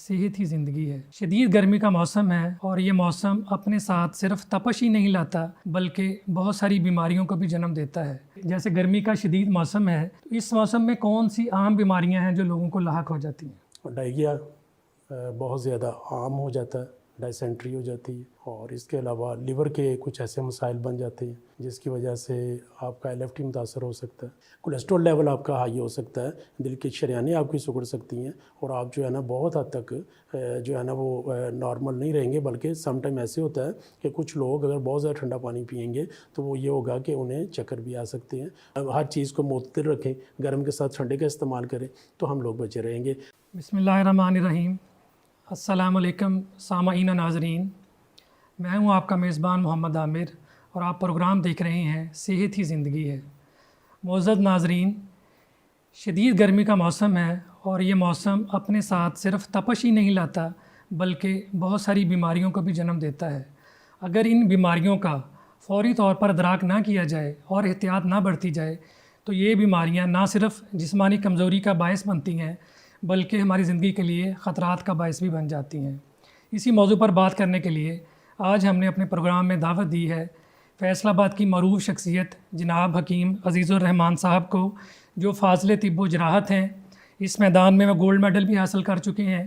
صحت ہی زندگی ہے۔ شدید گرمی کا موسم ہے اور یہ موسم اپنے ساتھ صرف تپش ہی نہیں لاتا بلکہ بہت ساری بیماریوں کو بھی جنم دیتا ہے۔ جیسے گرمی کا شدید موسم ہے تو اس موسم میں کون سی عام بیماریاں ہیں جو لوگوں کو لاحق ہو جاتی ہیں؟ ڈائریا بہت زیادہ عام ہو جاتا ہے، ڈائسینٹری ہو جاتی ہے، اور اس کے علاوہ لیور کے کچھ ایسے مسائل بن جاتے ہیں جس کی وجہ سے آپ کا LFT متاثر ہو سکتا ہے، کولیسٹرول لیول آپ کا ہائی ہو سکتا ہے، دل کی شریانیں آپ کی سکڑ سکتی ہیں، اور آپ جو ہے نا بہت حد تک جو ہے نا وہ نارمل نہیں رہیں گے، بلکہ سم ٹائم ایسے ہوتا ہے کہ کچھ لوگ اگر بہت زیادہ ٹھنڈا پانی پئیں گے تو وہ یہ ہوگا کہ انہیں چکر بھی آ سکتے ہیں۔ ہر چیز کو معتدل رکھیں، گرم کے ساتھ ٹھنڈے کا استعمال کریں تو ہم لوگ بچے رہیں گے۔ بسم اللہ الرحمن الرحیم۔ السلام علیکم سامعین و ناظرین، میں ہوں آپ کا میزبان محمد عامر اور آپ پروگرام دیکھ رہے ہیں صحت ہی زندگی ہے۔ معزز ناظرین، شدید گرمی کا موسم ہے اور یہ موسم اپنے ساتھ صرف تپش ہی نہیں لاتا بلکہ بہت ساری بیماریوں کو بھی جنم دیتا ہے۔ اگر ان بیماریوں کا فوری طور پر ادراک نہ کیا جائے اور احتیاط نہ برتی جائے تو یہ بیماریاں نہ صرف جسمانی کمزوری کا باعث بنتی ہیں بلکہ ہماری زندگی کے لیے خطرات کا باعث بھی بن جاتی ہیں۔ اسی موضوع پر بات کرنے کے لیے آج ہم نے اپنے پروگرام میں دعوت دی ہے فیصل آباد کی معروف شخصیت جناب حکیم عزیز الرحمان صاحب کو، جو فاضل طب و جراحت ہیں۔ اس میدان میں وہ گولڈ میڈل بھی حاصل کر چکے ہیں۔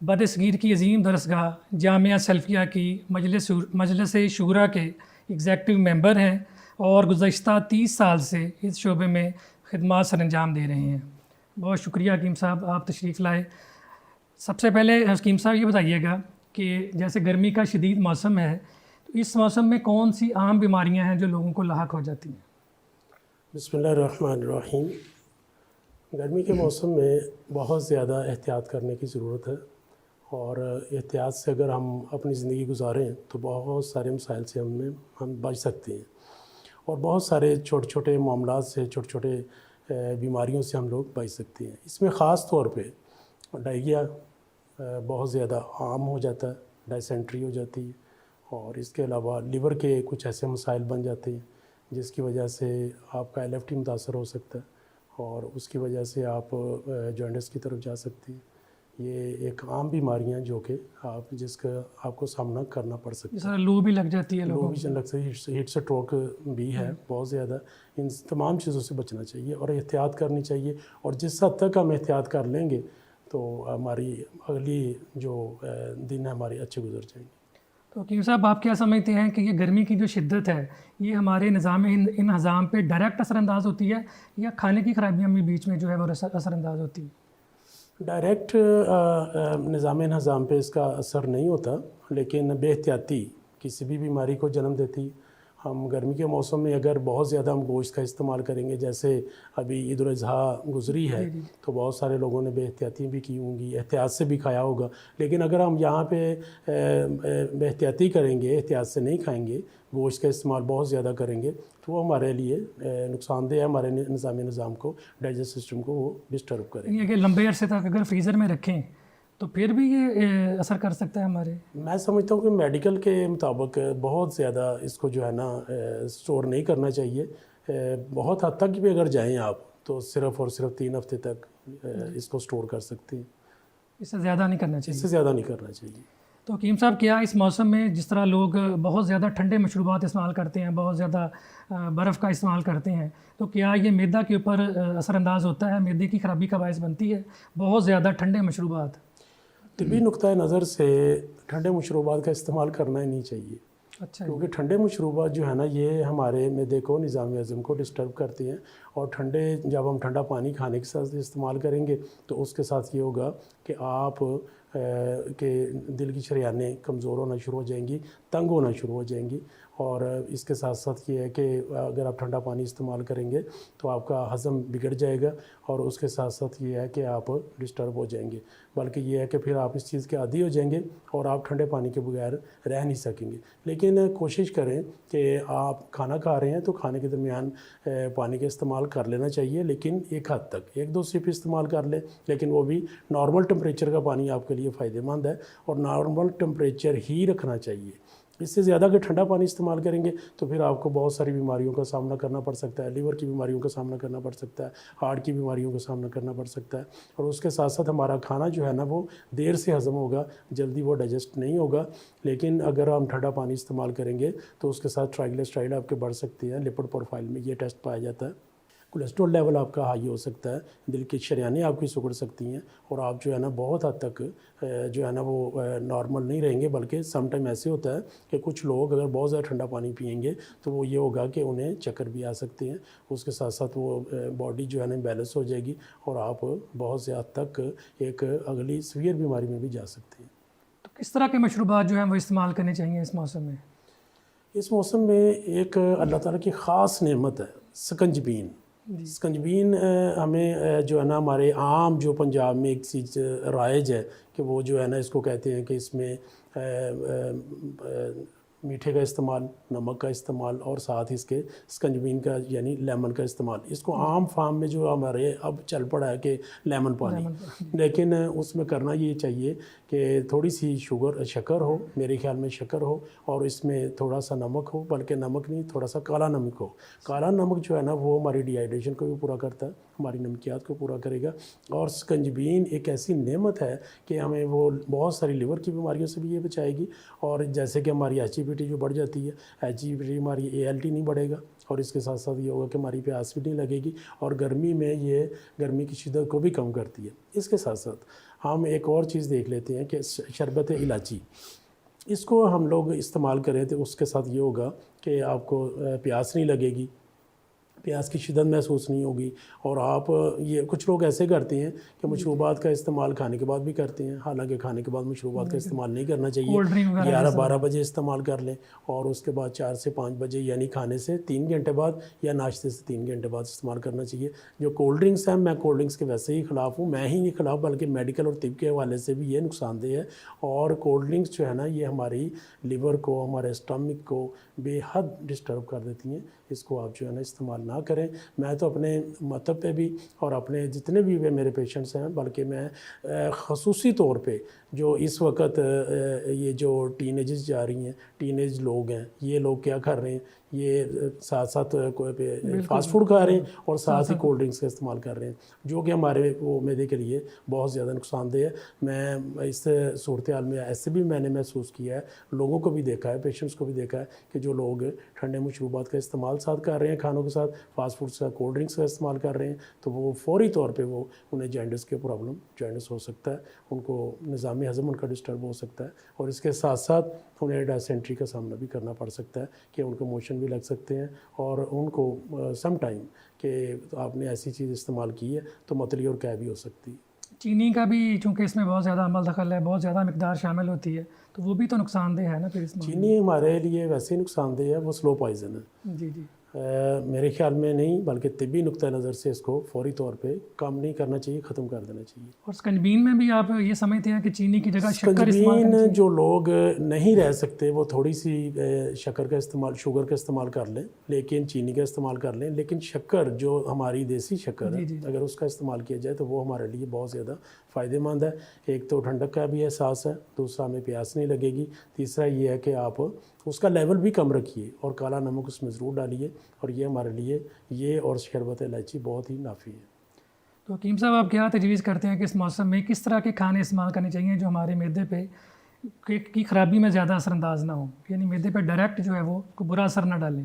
برصغیر کی عظیم درسگاہ جامعہ سلفیہ کی مجلس شورا کے ایگزیکٹو ممبر ہیں اور گزشتہ 30 سال سے اس شعبے میں خدمات سر انجام دے رہے ہیں۔ بہت شکریہ حکیم صاحب، آپ تشریف لائے۔ سب سے پہلے حکیم صاحب یہ بتائیے گا کہ جیسے گرمی کا شدید موسم ہے تو اس موسم میں کون سی عام بیماریاں ہیں جو لوگوں کو لاحق ہو جاتی ہیں؟ بسم اللہ الرحمن الرحیم۔ گرمی کے موسم میں بہت زیادہ احتیاط کرنے کی ضرورت ہے، اور احتیاط سے اگر ہم اپنی زندگی گزاریں تو بہت سارے مسائل سے ہم بچ سکتے ہیں، اور بہت سارے چھوٹے چھوٹے معاملات سے، چھوٹے چھوٹے بیماریوں سے ہم لوگ بچ سکتے ہیں۔ اس میں خاص طور پہ ڈائریا بہت زیادہ عام ہو جاتا ہے، ڈائسینٹری ہو جاتی ہے، اور اس کے علاوہ لیور کے کچھ ایسے مسائل بن جاتے ہیں جس کی وجہ سے آپ کا LFT متاثر ہو سکتا ہے، اور اس کی وجہ سے آپ جوائنٹس کی طرف جا سکتے ہیں۔ یہ ایک عام بیماریاں جو کہ جس کا آپ کو سامنا کرنا پڑ سکتا ہے۔ جس طرح لو بھی لگ جاتی ہے، لو بھی لگ سکتی ہے، ہیٹ اسٹروک بھی ہے بہت زیادہ۔ ان تمام چیزوں سے بچنا چاہیے اور احتیاط کرنی چاہیے، اور جس حد تک ہم احتیاط کر لیں گے تو ہماری اگلی جو دن ہمارے اچھے گزر جائیں گے۔ تو حکیم صاحب، آپ کیا سمجھتے ہیں کہ یہ گرمی کی جو شدت ہے یہ ہمارے نظام انہضام پہ ڈائریکٹ اثر انداز ہوتی ہے یا کھانے کی خرابیاں بھی بیچ میں جو ہے وہ اثر انداز ہوتی ہے؟ ڈائریکٹ نظام انہضام پہ اس کا اثر نہیں ہوتا، لیکن بے احتیاطی کسی بھی بیماری کو جنم دیتی۔ ہم گرمی کے موسم میں اگر بہت زیادہ ہم گوشت کا استعمال کریں گے، جیسے ابھی عید الاضحیٰ گزری ہے تو بہت سارے لوگوں نے بے احتیاطی بھی کی ہوں گی، احتیاط سے بھی کھایا ہوگا، لیکن اگر ہم یہاں پہ بے احتیاطی کریں گے، احتیاط سے نہیں کھائیں گے، گوشت کا استعمال بہت زیادہ کریں گے تو وہ ہمارے لیے نقصان دہ ہے، ہمارے نظام کو، ڈائجسٹ سسٹم کو وہ ڈسٹرب کریں گے۔ یعنی کہ لمبے عرصے تک اگر فریزر میں رکھیں تو پھر بھی یہ اثر کر سکتا ہے ہمارے؟ میں سمجھتا ہوں کہ میڈیکل کے مطابق بہت زیادہ اس کو جو ہے نا سٹور نہیں کرنا چاہیے۔ بہت حد تک بھی اگر جائیں آپ تو صرف اور صرف 3 ہفتے تک اس کو سٹور کر سکتے ہیں، اس سے زیادہ نہیں کرنا چاہیے۔ اس سے زیادہ نہیں کرنا چاہیے۔ تو حکیم صاحب، کیا اس موسم میں جس طرح لوگ بہت زیادہ ٹھنڈے مشروبات استعمال کرتے ہیں، بہت زیادہ برف کا استعمال کرتے ہیں، تو کیا یہ معدہ کے اوپر اثر انداز ہوتا ہے، معدے کی خرابی کا باعث بنتی ہے بہت زیادہ ٹھنڈے مشروبات؟ طبی نقطۂ نظر سے ٹھنڈے مشروبات کا استعمال کرنا ہی نہیں چاہیے، اچھا، کیونکہ ٹھنڈے مشروبات جو ہے نا یہ ہمارے معدے کو، نظام ہضم کو ڈسٹرب کرتے ہیں، اور جب ہم ٹھنڈا پانی کھانے کے ساتھ استعمال کریں گے تو اس کے ساتھ یہ ہوگا کہ آپ کے دل کی شریانیں کمزور ہونا شروع ہو جائیں گی، تنگ ہونا شروع ہو جائیں گی، اور اس کے ساتھ ساتھ یہ ہے کہ اگر آپ ٹھنڈا پانی استعمال کریں گے تو آپ کا ہضم بگڑ جائے گا، اور اس کے ساتھ ساتھ یہ ہے کہ آپ ڈسٹرب ہو جائیں گے، بلکہ یہ ہے کہ پھر آپ اس چیز کے عادی ہو جائیں گے اور آپ ٹھنڈے پانی کے بغیر رہ نہیں سکیں گے۔ لیکن کوشش کریں کہ آپ کھانا کھا رہے ہیں تو کھانے کے درمیان پانی کا استعمال کر لینا چاہیے، لیکن ایک حد تک 1-2 سپ استعمال کر لیں، لیکن وہ بھی نارمل ٹمپریچر کا پانی آپ کے لیے فائدہ مند ہے، اور نارمل ٹمپریچر ہی رکھنا چاہیے۔ اس سے زیادہ اگر ٹھنڈا پانی استعمال کریں گے تو پھر آپ کو بہت ساری بیماریوں کا سامنا کرنا پڑ سکتا ہے، لیور کی بیماریوں کا سامنا کرنا پڑ سکتا ہے، ہارٹ کی بیماریوں کا سامنا کرنا پڑ سکتا ہے، اور اس کے ساتھ ساتھ ہمارا کھانا جو ہے نا وہ دیر سے ہضم ہوگا، جلدی وہ ڈائجسٹ نہیں ہوگا۔ لیکن اگر ہم ٹھنڈا پانی استعمال کریں گے تو اس کے ساتھ ٹرائیگلیسرائڈ آپ کے بڑھ سکتے ہیں، لپڈ پروفائل میں یہ ٹیسٹ پایا جاتا ہے، کولیسٹرول لیول آپ کا ہائی ہو سکتا ہے، دل کی شریانیں آپ کی سکڑ سکتی ہیں، اور آپ جو ہے نا بہت حد تک جو ہے نا وہ نارمل نہیں رہیں گے، بلکہ سم ٹائم ایسے ہوتا ہے کہ کچھ لوگ اگر بہت زیادہ ٹھنڈا پانی پئیں گے تو وہ یہ ہوگا کہ انہیں چکر بھی آ سکتے ہیں، اس کے ساتھ ساتھ وہ باڈی جو ہے نا بیلنس ہو جائے گی اور آپ بہت زیادہ تک ایک اگلی سویئر بیماری میں بھی جا سکتے ہیں۔ تو کس طرح کے مشروبات جو ہیں وہ استعمال کرنے چاہیے اس موسم میں؟ اس موسم میں ایک اللہ تعالیٰ کی خاص نعمت ہے سکنجبین۔ سکنجبین ہمیں جو ہے نا ہمارے عام جو پنجاب میں ایک چیز رائج ہے کہ وہ جو ہے نا اس کو کہتے ہیں کہ اس میں میٹھے کا استعمال، نمک کا استعمال، اور ساتھ اس کے سکنجبین کا یعنی لیمن کا استعمال، اس کو عام فارم میں جو ہمارے اب چل پڑا ہے کہ لیمن پانی، لیکن اس میں کرنا یہ چاہیے کہ تھوڑی سی شکر ہو، میرے خیال میں شکر ہو، اور اس میں تھوڑا سا نمک ہو، بلکہ نمک نہیں تھوڑا سا کالا نمک ہو۔ کالا نمک جو ہے نا وہ ہماری ڈی ہائیڈریشن کو بھی پورا کرتا ہے، ہماری نمکیات کو پورا کرے گا، اور سکنجبین ایک ایسی نعمت ہے کہ ہمیں وہ بہت ساری لیور کی بیماریوں سے بھی یہ بچائے گی، اور جیسے کہ ہماری ایسیڈیٹی جو بڑھ جاتی ہے، ایسیڈیٹی ہماری ALT نہیں بڑھے گا، اور اس کے ساتھ ساتھ یہ ہوگا کہ ہماری پیاس بھی نہیں لگے گی، اور گرمی میں یہ گرمی کی شدت کو بھی کم کرتی ہے۔ اس کے ساتھ ساتھ ہم ایک اور چیز دیکھ لیتے ہیں کہ شربت الائچی، اس کو ہم لوگ استعمال کریں تو اس کے ساتھ یہ ہوگا کہ آپ کو پیاس نہیں لگے گی، پیاس کی شدت محسوس نہیں ہوگی، اور آپ یہ کچھ لوگ ایسے کرتے ہیں کہ مشروبات کا استعمال کھانے کے بعد بھی کرتے ہیں، حالانکہ کھانے کے بعد مشروبات کا استعمال نہیں کرنا چاہیے، 11-12 بجے استعمال کر لیں، اور اس کے بعد 4 سے 5 بجے یعنی کھانے سے 3 گھنٹے بعد یا ناشتے سے 3 گھنٹے بعد استعمال کرنا چاہیے۔ جو کولڈ ڈرنکس ہیں، میں کولڈ ڈرنکس کے ویسے ہی خلاف ہوں، میں ہی نہیں خلاف بلکہ میڈیکل اور طب کے حوالے سے بھی یہ نقصان دہ ہے، اور کولڈ ڈرنکس جو ہے نا یہ ہماری لیور کو، ہمارے اسٹمک کو بے حد ڈسٹرب کر دیتی ہیں، اس کو آپ جو ہے نا استعمال نہ کریں۔ میں تو اپنے مطلب پہ بھی اور اپنے جتنے بھی میرے پیشنٹس ہیں، بلکہ میں خصوصی طور پہ جو اس وقت یہ جو ٹین ایجز جا رہی ہیں، ٹین ایج لوگ ہیں، یہ لوگ کیا کر رہے ہیں، یہ ساتھ ساتھ فاسٹ فوڈ کھا رہے ہیں اور ساتھ ہی کولڈ ڈرنکس کا استعمال کر رہے ہیں، جو کہ ہمارے وہ معدے کے لیے بہت زیادہ نقصان دہ ہے۔ میں اس صورتحال میں ایسے بھی میں نے محسوس کیا ہے، لوگوں کو بھی دیکھا ہے، پیشنٹس کو بھی دیکھا ہے کہ جو لوگ ٹھنڈے مشروبات کا استعمال ساتھ کر رہے ہیں کھانوں کے ساتھ، فاسٹ فوڈ کا، کولڈ ڈرنکس کا استعمال کر رہے ہیں، تو وہ فوری طور پہ انہیں جانڈس کے پرابلم جانڈس ہو سکتا ہے، ان کو نظام ہضم ان کا ڈسٹرب ہو سکتا ہے، اور اس کے ساتھ ساتھ انہیں ڈائسینٹری کا سامنا بھی کرنا پڑ سکتا ہے کہ ان کو موشن بھی لگ سکتے ہیں، اور ان کو سم ٹائم کہ آپ نے ایسی چیز استعمال کی ہے تو متلی اور قے بھی ہو سکتی ہے۔ چینی کا بھی چونکہ اس میں بہت زیادہ عمل دخل ہے، بہت زیادہ مقدار شامل ہوتی ہے، تو وہ بھی تو نقصان دہ ہے نا پھر اس میں؟ چینی ہمارے لیے ویسے ہی نقصان دہ ہے، وہ سلو پوائزن ہے۔ جی جی، میرے خیال میں نہیں، بلکہ طبی نقطہ نظر سے اس کو فوری طور پہ کم نہیں کرنا چاہیے، ختم کر دینا چاہیے۔ اور سکنجبین میں بھی آپ یہ سمجھتے ہیں کہ چینی کی جگہ شکر استعمال کرنا سکنجبین جو لوگ نہیں رہ سکتے وہ تھوڑی سی شکر کا استعمال کر لیں، لیکن چینی کا استعمال کر لیں، لیکن شکر جو ہماری دیسی شکر ہے اگر اس کا استعمال کیا جائے تو وہ ہمارے لیے بہت زیادہ فائدہ مند ہے۔ ایک تو ٹھنڈک کا بھی احساس ہے، دوسرا ہمیں پیاس نہیں لگے گی، تیسرا یہ ہے کہ آپ اس کا لیول بھی کم رکھیے اور کالا نمک اس میں ضرور ڈالیے، اور یہ ہمارے لیے یہ اور شربت الائچی بہت ہی نافی ہے۔ تو حکیم صاحب آپ کیا تجویز کرتے ہیں کہ اس موسم میں کس طرح کے کھانے استعمال کرنے چاہیے جو ہمارے معدے پہ کی خرابی میں زیادہ اثر انداز نہ ہوں، یعنی معدے پہ ڈائریکٹ جو ہے وہ کوئی برا اثر نہ ڈالیں،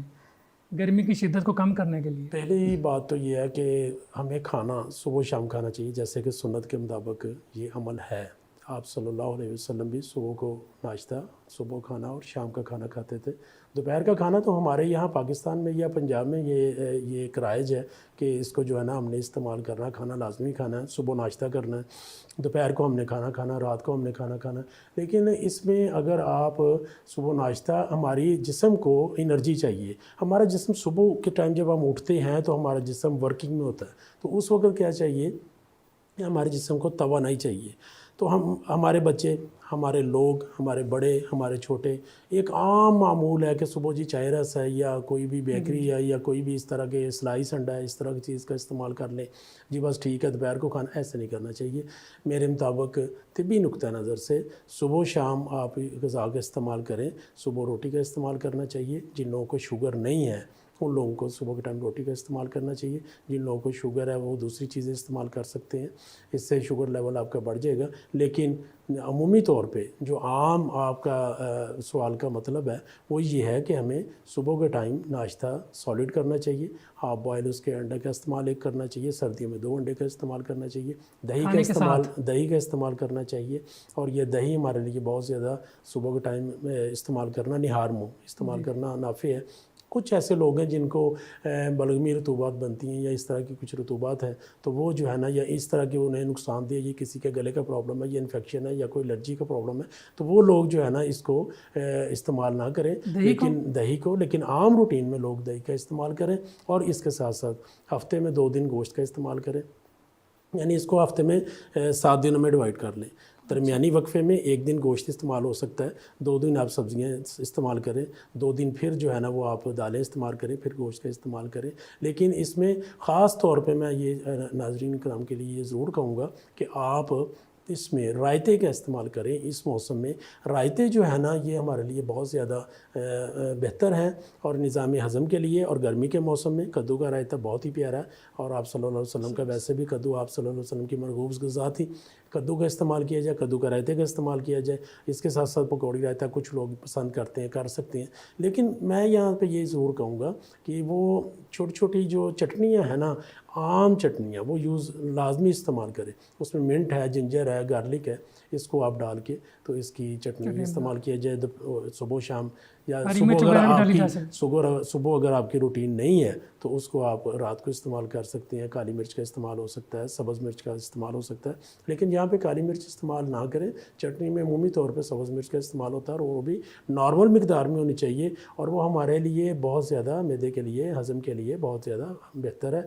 گرمی کی شدت کو کم کرنے کے لیے؟ پہلی بات تو یہ ہے کہ ہمیں کھانا صبح و شام کھانا چاہیے، جیسے کہ سنت کے مطابق یہ عمل ہے۔ آپ صلی اللہ علیہ وسلم بھی صبح کو ناشتہ، صبح کھانا اور شام کا کھانا کھاتے تھے۔ دوپہر کا کھانا تو ہمارے یہاں پاکستان میں یا پنجاب میں یہ ایک رائج ہے کہ اس کو جو ہے نا ہم نے استعمال کرنا، کھانا لازمی کھانا ہے، صبح ناشتہ کرنا ہے، دوپہر کو ہم نے کھانا، رات کو ہم نے کھانا۔ لیکن اس میں اگر آپ صبح ناشتہ، ہماری جسم کو انرجی چاہیے، ہمارا جسم صبح کے ٹائم جب ہم اٹھتے ہیں تو ہمارا جسم ورکنگ میں ہوتا ہے، تو اس وقت کیا چاہیے کہ ہمارے جسم کو توانائی چاہیے۔ تو ہمارے بچے، ہمارے لوگ، ہمارے بڑے، ہمارے چھوٹے، ایک عام معمول ہے کہ صبح جی چائے رس ہے یا کوئی بھی بیکری ہے یا کوئی بھی اس طرح کے سلائس انڈا ہے، اس طرح کی چیز کا استعمال کر لیں، جی بس ٹھیک ہے دوپہر کو کھانا، ایسے نہیں کرنا چاہیے۔ میرے مطابق طبی نقطہ نظر سے صبح و شام آپ غذا کا استعمال کریں، صبح روٹی کا استعمال کرنا چاہیے۔ جن لوگوں کو شوگر نہیں ہے ان لوگوں کو صبح کے ٹائم روٹی کا استعمال کرنا چاہیے، جن لوگوں کو شوگر ہے وہ دوسری چیزیں استعمال کر سکتے ہیں، اس سے شوگر لیول آپ کا بڑھ جائے گا۔ لیکن عمومی طور پہ جو عام آپ کا سوال کا مطلب ہے وہ یہ ہے کہ ہمیں صبح کے ٹائم ناشتہ سالڈ کرنا چاہیے، ہاف بوائل اس کے انڈے کا استعمال ایک کرنا چاہیے، سردیوں میں 2 انڈے کا استعمال کرنا چاہیے، دہی کا استعمال کرنا چاہیے، اور یہ دہی ہمارے لیے بہت زیادہ صبح کے ٹائم استعمال کرنا نہار منہ استعمال کرنا نافع ہے۔ کچھ ایسے لوگ ہیں جن کو بلغمی رطوبات بنتی ہیں یا اس طرح کی کچھ رطوبات ہیں، تو وہ جو ہے نا یا اس طرح کی انہیں نقصان دہ، یہ کسی کے گلے کا پرابلم ہے یا انفیکشن ہے یا کوئی الرجی کا پرابلم ہے، تو وہ لوگ جو ہے نا اس کو استعمال نہ کریں، لیکن دہی کو لیکن عام روٹین میں لوگ دہی کا استعمال کریں، اور اس کے ساتھ ساتھ ہفتے میں 2 دن گوشت کا استعمال کریں، یعنی اس کو ہفتے میں 7 دنوں میں ڈیوائڈ کر لیں۔ درمیانی وقفے میں 1 دن گوشت استعمال ہو سکتا ہے، 2 دن آپ سبزیاں استعمال کریں، 2 دن پھر جو ہے نا وہ آپ دالیں استعمال کریں، پھر گوشت کا استعمال کریں۔ لیکن اس میں خاص طور پہ میں یہ ناظرین کرام کے لیے یہ ضرور کہوں گا کہ آپ اس میں رائتے کا استعمال کریں۔ اس موسم میں رائتے جو ہے نا یہ ہمارے لیے بہت زیادہ بہتر ہیں، اور نظام ہضم کے لیے، اور گرمی کے موسم میں کدو کا رائتہ بہت ہی پیارا ہے، اور آپ صلی اللہ علیہ وسلم کا ویسے بھی کدو آپ صلی اللہ علیہ وسلم کی مرغوب غذا تھی۔ کدو کا استعمال کیا جائے، کدو کا رائتے کا استعمال کیا جائے، اس کے ساتھ ساتھ پکوڑی رائتہ کچھ لوگ پسند کرتے ہیں، کر سکتے ہیں۔ لیکن میں یہاں پہ یہ ضرور کہوں گا کہ وہ چھوٹی چھوٹی جو چٹنیاں ہیں نا، عام چٹنیاں، وہ لازمی استعمال کریں۔ اس میں منٹ ہے، جنجر ہے، گارلک ہے، اس کو آپ ڈال کے تو اس کی چٹنی استعمال کیا جائے صبح شام، یا صبح اگر آپ کی روٹین نہیں ہے تو اس کو آپ رات کو استعمال کر سکتے ہیں۔ کالی مرچ کا استعمال ہو سکتا ہے، سبز مرچ کا استعمال ہو سکتا ہے، لیکن یہاں پہ کالی مرچ استعمال نہ کریں۔ چٹنی میں عمومی طور پہ سبز مرچ کا استعمال ہوتا ہے، اور وہ بھی نارمل مقدار میں ہونی چاہیے، اور وہ ہمارے لیے بہت زیادہ، معدے کے لیے، ہضم کے لیے بہت زیادہ بہتر ہے۔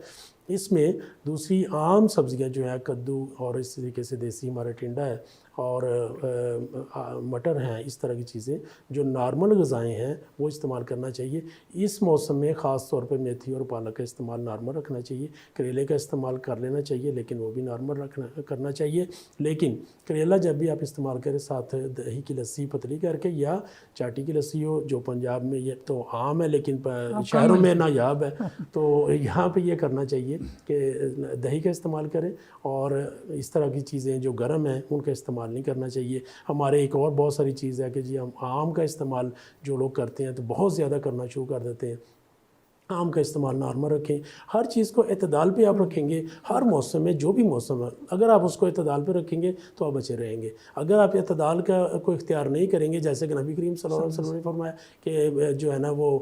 اس میں دوسری عام سبزیاں جو ہیں کدو، اور اس طریقے سے دیسی ہمارا ٹنڈا ہے، اور مٹر ہیں، اس طرح کی چیزیں جو نارمل غذائیں ہیں وہ استعمال کرنا چاہیے۔ اس موسم میں خاص طور پہ میتھی اور پالک کا استعمال نارمل رکھنا چاہیے۔ کریلے کا استعمال کر لینا چاہیے، لیکن وہ بھی نارمل کرنا چاہیے۔ لیکن کریلا جب بھی آپ استعمال کریں، ساتھ دہی کی لسی پتلی کر کے، یا چاٹی کی لسی ہو، جو پنجاب میں یہ تو عام ہے لیکن شہروں میں نایاب ہے، تو یہاں پہ یہ کرنا چاہیے کہ دہی کا استعمال کریں، اور اس طرح کی چیزیں جو گرم ہیں ان کا استعمال نہیں کرنا چاہیے۔ ہمارے ایک اور بہت ساری چیز ہے کہ جی ہم آم کا استعمال جو لوگ کرتے ہیں تو بہت زیادہ کرنا شروع کر دیتے ہیں۔ آم کا استعمال نارمل رکھیں، ہر چیز کو اعتدال پہ آپ رکھیں گے، ہر موسم میں جو بھی موسم ہے اگر آپ اس کو اعتدال پہ رکھیں گے تو آپ بچے رہیں گے۔ اگر آپ اعتدال کا کوئی اختیار نہیں کریں گے، جیسے کہ نبی کریم صلی اللہ علیہ وسلم نے فرمایا کہ جو ہے نا وہ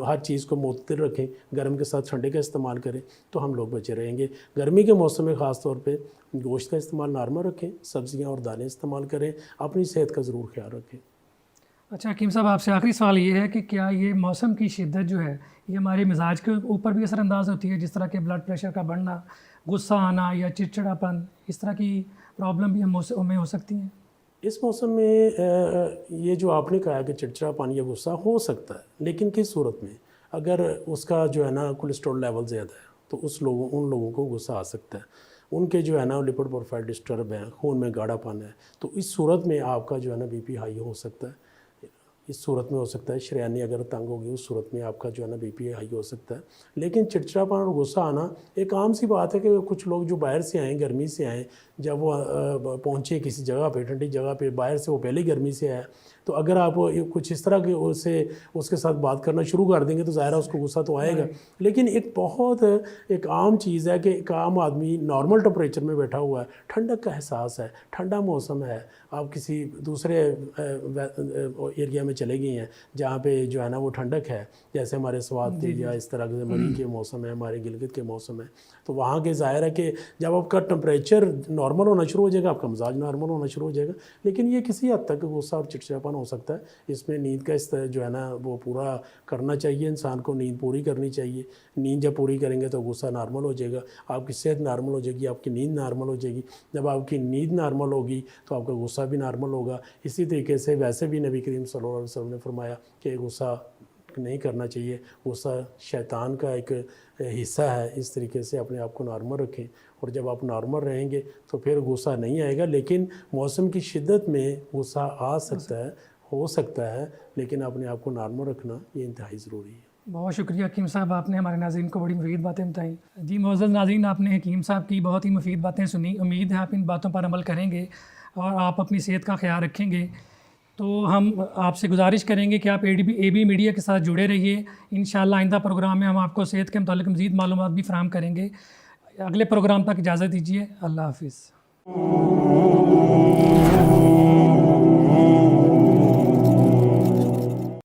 ہر چیز کو معتدل رکھیں، گرم کے ساتھ ٹھنڈے کا استعمال کریں، تو ہم لوگ بچے رہیں گے۔ گرمی کے موسم میں خاص طور پہ گوشت کا استعمال نارمل رکھیں، سبزیاں اور دالیں استعمال کریں، اپنی صحت کا ضرور خیال رکھیں۔ اچھا حکیم صاحب، آپ سے آخری سوال یہ ہے کہ کیا یہ موسم کی شدت جو ہے یہ ہمارے مزاج کے اوپر بھی اثر انداز ہوتی ہے، جس طرح کہ بلڈ پریشر کا بڑھنا، غصہ آنا یا چڑچڑاپن، اس طرح کی پرابلم بھی ہمیں ہو سکتی ہیں؟ اس موسم میں یہ جو آپ نے کہا کہ چڑچڑاپن یا غصہ ہو سکتا ہے، لیکن کس صورت میں؟ اگر اس کا جو ہے نا کولیسٹرول لیول زیادہ ہے تو ان لوگوں کو غصہ آ سکتا ہے۔ ان کے جو ہے نا لپڈ پروفائل ڈسٹرب ہیں، خون میں گاڑھا پن ہے، تو اس صورت میں آپ کا جو ہے نا بی پی ہائی ہو سکتا ہے۔ اس صورت میں ہو سکتا ہے شریانی اگر تنگ ہوگی، اس صورت میں آپ کا جو ہے نا بی پی ہائی ہو سکتا ہے۔ لیکن چڑچڑاپن اور غصہ آنا ایک عام سی بات ہے کہ کچھ لوگ جو باہر سے آئیں، گرمی سے آئیں، جب وہ پہنچے کسی جگہ پہ، ٹھنڈی جگہ پہ، باہر سے وہ پہلے گرمی سے آیا، تو اگر آپ کچھ اس طرح کے اس کے ساتھ بات کرنا شروع کر دیں گے تو ظاہر ہے اس کو غصہ تو آئے گا۔ لیکن ایک عام چیز ہے کہ ایک عام آدمی نارمل ٹمپریچر میں بیٹھا ہوا ہے، ٹھنڈک کا احساس ہے، ٹھنڈا موسم ہے، آپ کسی دوسرے ایریا میں چلے گئے ہیں جہاں پہ جو ہے نا وہ ٹھنڈک ہے، جیسے ہمارے سوات کے یا اس طرح کے مری کے موسم ہے، ہمارے گلگت کے موسم ہے، تو وہاں کے ظاہر ہے کہ جب آپ کا ٹمپریچر نارمل ہونا شروع ہو جائے گا، آپ کا مزاج نارمل ہونا شروع ہو جائے گا، لیکن یہ کسی حد تک غصہ اور چڑچڑاپن ہو سکتا ہے۔ اس میں نیند کا اس طرح جو ہے نا وہ پورا کرنا چاہیے، انسان کو نیند پوری کرنی چاہیے۔ نیند جب پوری کریں گے تو غصہ نارمل ہو جائے گا، آپ کی صحت نارمل ہو جائے گی، آپ کی نیند نارمل ہو جائے گی۔ جب آپ کی نیند نارمل ہوگی تو آپ کا غصہ بھی نارمل ہوگا۔ اسی طریقے سے ویسے بھی نبی کریم صلی اللہ علیہ وسلم نے فرمایا کہ غصہ نہیں کرنا چاہیے، غصہ شیطان کا ایک حصہ ہے۔ اس طریقے سے اپنے آپ کو نارمل رکھیں، اور جب آپ نارمل رہیں گے تو پھر غصہ نہیں آئے گا۔ لیکن موسم کی شدت میں غصہ آ سکتا ہے، ہو سکتا ہے، لیکن اپنے آپ کو نارمل رکھنا یہ انتہائی ضروری ہے۔ بہت شکریہ حکیم صاحب، آپ نے ہمارے ناظرین کو بڑی مفید باتیں بتائیں۔ جی معزز ناظرین، آپ نے حکیم صاحب کی بہت ہی مفید باتیں سنی، امید ہے آپ ان باتوں پر عمل کریں گے اور آپ اپنی صحت کا خیال رکھیں گے۔ تو ہم آپ سے گزارش کریں گے کہ آپ اے بی میڈیا کے ساتھ جڑے رہیے۔ انشاءاللہ آئندہ پروگرام میں ہم آپ کو صحت کے متعلق مزید معلومات بھی فراہم کریں گے۔ اگلے پروگرام تک اجازت دیجیے، اللہ حافظ۔